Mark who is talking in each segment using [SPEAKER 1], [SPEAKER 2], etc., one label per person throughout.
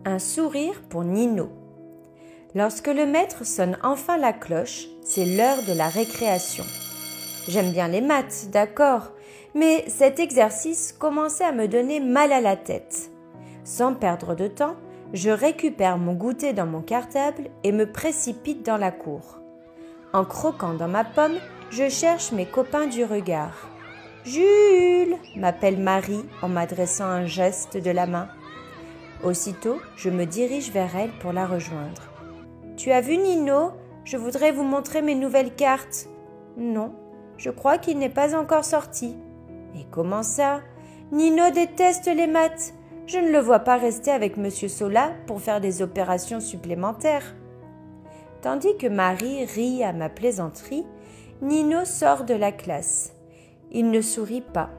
[SPEAKER 1] Un sourire pour Nino. Lorsque le maître sonne enfin la cloche, c'est l'heure de la récréation. J'aime bien les maths, d'accord, mais cet exercice commençait à me donner mal à la tête. Sans perdre de temps, je récupère mon goûter dans mon cartable et me précipite dans la cour. En croquant dans ma pomme, je cherche mes copains du regard. « Jules !» m'appelle Marie en m'adressant un geste de la main. Aussitôt, je me dirige vers elle pour la rejoindre. « Tu as vu Nino ? Je voudrais vous montrer mes nouvelles cartes. »« Non, je crois qu'il n'est pas encore sorti. »« Et comment ça ? Nino déteste les maths. Je ne le vois pas rester avec Monsieur Sola pour faire des opérations supplémentaires. » Tandis que Marie rit à ma plaisanterie, Nino sort de la classe. Il ne sourit pas.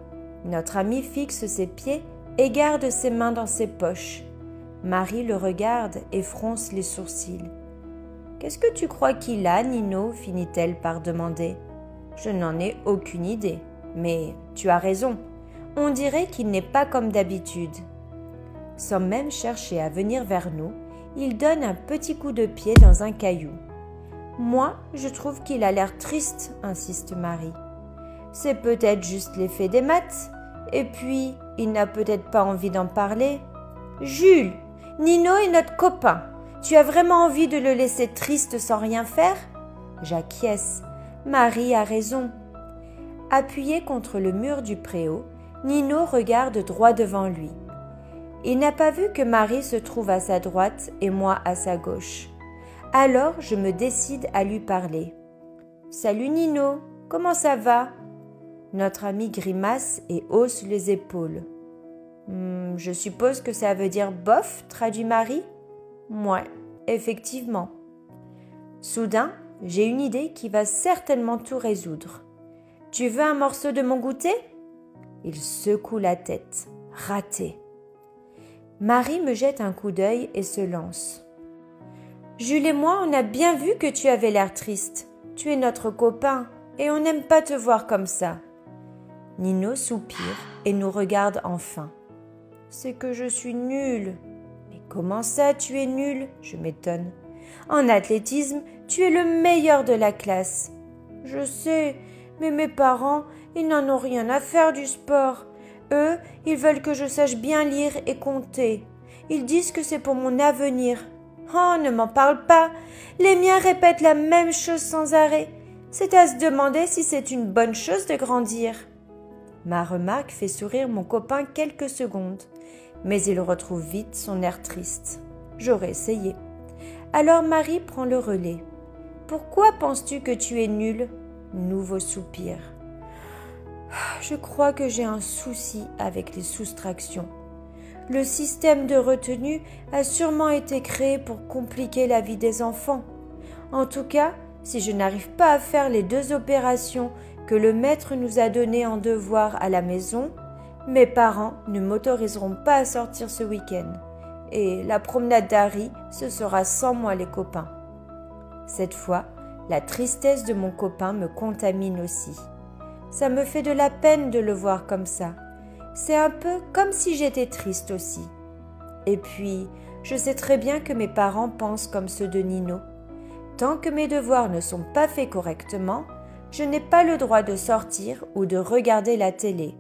[SPEAKER 1] Notre ami fixe ses pieds et garde ses mains dans ses poches. Marie le regarde et fronce les sourcils. « Qu'est-ce que tu crois qu'il a, Nino ?» finit-elle par demander. « Je n'en ai aucune idée, mais tu as raison. On dirait qu'il n'est pas comme d'habitude. » Sans même chercher à venir vers nous, il donne un petit coup de pied dans un caillou. « Moi, je trouve qu'il a l'air triste, » insiste Marie. « C'est peut-être juste l'effet des maths. Et puis, il n'a peut-être pas envie d'en parler. »« Jules, Nino est notre copain. Tu as vraiment envie de le laisser triste sans rien faire ?» J'acquiesce. Marie a raison. Appuyé contre le mur du préau, Nino regarde droit devant lui. Il n'a pas vu que Marie se trouve à sa droite et moi à sa gauche. Alors je me décide à lui parler. « Salut Nino, comment ça va ?» Notre ami grimace et hausse les épaules. « Je suppose que ça veut dire bof » traduit Marie. « Ouais, effectivement. » Soudain, j'ai une idée qui va certainement tout résoudre. « Tu veux un morceau de mon goûter ?» Il secoue la tête. Raté. Marie me jette un coup d'œil et se lance. « Jules et moi, on a bien vu que tu avais l'air triste. Tu es notre copain et on n'aime pas te voir comme ça. » Nino soupire et nous regarde enfin. « C'est que je suis nulle. »« Mais comment ça, tu es nulle ?» Je m'étonne. « En athlétisme, tu es le meilleur de la classe. »« Je sais, mais mes parents, ils n'en ont rien à faire du sport. Eux, ils veulent que je sache bien lire et compter. Ils disent que c'est pour mon avenir. Oh, ne m'en parle pas. Les miens répètent la même chose sans arrêt. C'est à se demander si c'est une bonne chose de grandir. » Ma remarque fait sourire mon copain quelques secondes, mais il retrouve vite son air triste. J'aurais essayé. Alors Marie prend le relais. « Pourquoi penses-tu que tu es nulle ?» Nouveau soupir. « Je crois que j'ai un souci avec les soustractions. Le système de retenue a sûrement été créé pour compliquer la vie des enfants. En tout cas, si je n'arrive pas à faire les 2 opérations que le maître nous a données en devoir à la maison, mes parents ne m'autoriseront pas à sortir ce week-end. Et la promenade d'Harry, ce sera sans moi les copains. » Cette fois, la tristesse de mon copain me contamine aussi. Ça me fait de la peine de le voir comme ça. C'est un peu comme si j'étais triste aussi. Et puis, je sais très bien que mes parents pensent comme ceux de Nino. Tant que mes devoirs ne sont pas faits correctement, je n'ai pas le droit de sortir ou de regarder la télé.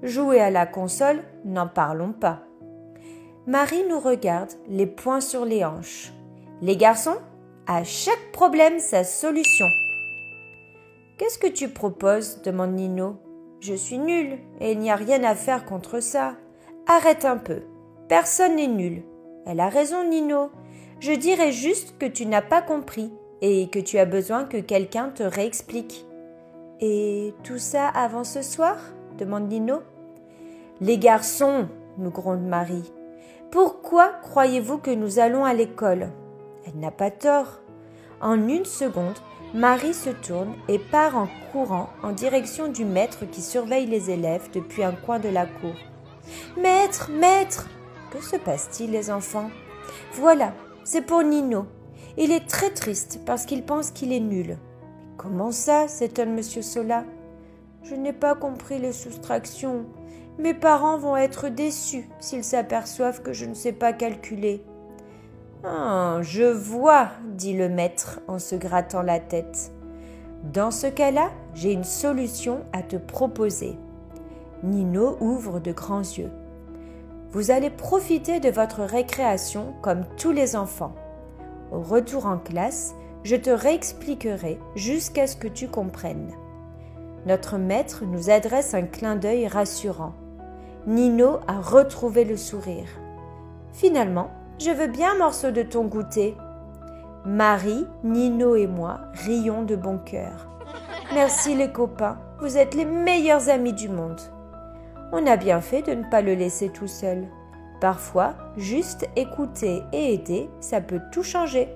[SPEAKER 1] Jouer à la console, n'en parlons pas. Marie nous regarde, les poings sur les hanches. « Les garçons, à chaque problème, sa solution. »« Qu'est-ce que tu proposes ?» demande Nino. « Je suis nulle et il n'y a rien à faire contre ça. Arrête un peu. Personne n'est nul. » Elle a raison, Nino. Je dirais juste que tu n'as pas compris et que tu as besoin que quelqu'un te réexplique. « Et tout ça avant ce soir ?» demande Nino. « Les garçons, » nous gronde Marie. « Pourquoi croyez-vous que nous allons à l'école ?» Elle n'a pas tort. En une seconde, Marie se tourne et part en courant en direction du maître qui surveille les élèves depuis un coin de la cour. « Maître, maître !» Que se passe-t-il, les enfants ? « Voilà, c'est pour Nino. Il est très triste parce qu'il pense qu'il est nul. »« Comment ça ?» s'étonne Monsieur Sola. « Je n'ai pas compris les soustractions. Mes parents vont être déçus s'ils s'aperçoivent que je ne sais pas calculer. » Ah, je vois, dit le maître en se grattant la tête. Dans ce cas-là, j'ai une solution à te proposer. Nino ouvre de grands yeux. Vous allez profiter de votre récréation comme tous les enfants. Au retour en classe, je te réexpliquerai jusqu'à ce que tu comprennes. Notre maître nous adresse un clin d'œil rassurant. Nino a retrouvé le sourire. Finalement, je veux bien un morceau de ton goûter. Marie, Nino et moi rions de bon cœur. Merci les copains, vous êtes les meilleurs amis du monde. On a bien fait de ne pas le laisser tout seul. Parfois, juste écouter et aider, ça peut tout changer.